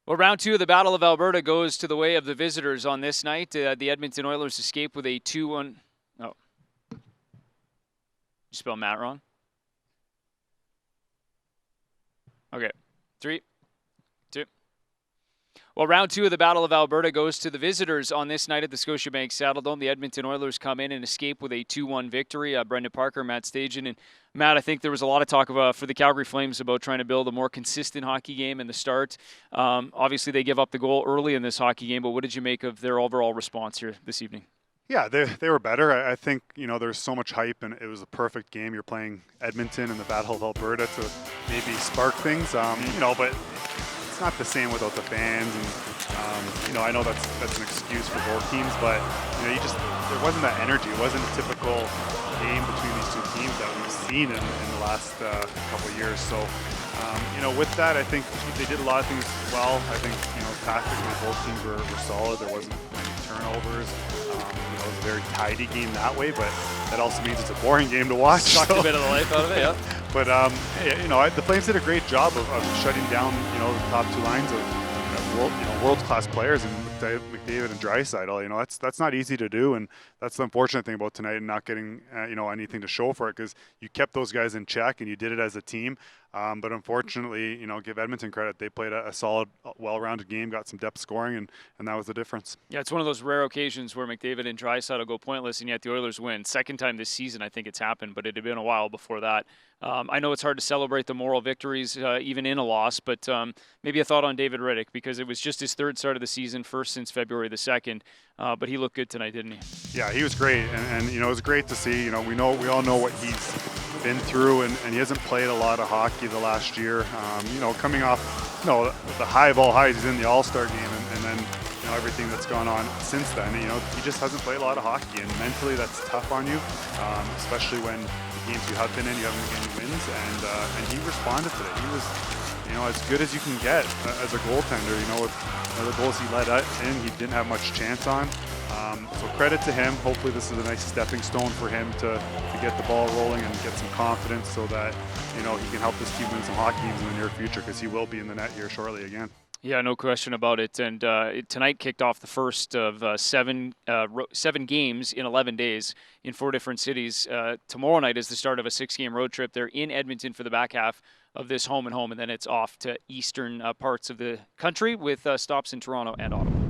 Well, round two of the Battle of Alberta goes to the way of the visitors on this night. The Edmonton Oilers escape with a 2-1. Oh, you spelled Matt wrong? Okay. 3, 2. Well, round two of the Battle of Alberta goes to the visitors on this night at the Scotiabank Saddledome. The Edmonton Oilers come in and escape with a 2-1 victory. Brendan Parker, Matt Stajan, and Matt, I think there was a lot of talk about, for the Calgary Flames about trying to build a more consistent hockey game in the start. Obviously, they give up the goal early in this hockey game, but what did you make of their overall response here this evening? Yeah, they were better. I think, there's so much hype, and it was a perfect game. You're playing Edmonton in the Battle of Alberta to maybe spark things, but it's not the same without the fans. And, I know that's an excuse for both teams, but, there wasn't that energy. It wasn't a typical game between these two teams that we've seen in the last couple of years. So, with that, I think they did a lot of things well. I think, tactically both teams were solid. There wasn't any turnovers. It was a very tidy game that way, but that also means it's a boring game to watch. Sucked a bit of the life out of it, yeah. But, the Flames did a great job of shutting down, the top two lines of world-class players, and McDavid and Draisaitl. That's not easy to do, and that's the unfortunate thing about tonight and not getting anything to show for it, because you kept those guys in check and you did it as a team. But unfortunately, give Edmonton credit. They played a solid, well-rounded game, got some depth scoring, and that was the difference. Yeah, it's one of those rare occasions where McDavid and Draisaitl go pointless, and yet the Oilers win. Second time this season, I think it's happened, but it had been a while before that. I know it's hard to celebrate the moral victories, even in a loss, but maybe a thought on David Riddick, because it was just his third start of the season, first since February the 2nd, but he looked good tonight, didn't he? Yeah, he was great, and it was great to see. We all know what he's been through, and he hasn't played a lot of hockey the last year. Coming off, the high of all highs, he's in the All-Star game, and then everything that's gone on since then. He just hasn't played a lot of hockey, and mentally that's tough on you, especially when the games you have been in, you haven't been getting wins, and he responded today. He was, as good as you can get as a goaltender. With the goals he let in, he didn't have much chance on. So credit to him. Hopefully this is a nice stepping stone for him to get the ball rolling and get some confidence, so that he can help this team win some hockey games in the near future, because he will be in the net here shortly again. Yeah, no question about it. And tonight kicked off the first of seven games in 11 days in 4 different cities. Tomorrow night is the start of a 6-game road trip. They're in Edmonton for the back half of this home and home, and then it's off to eastern parts of the country with stops in Toronto and Ottawa.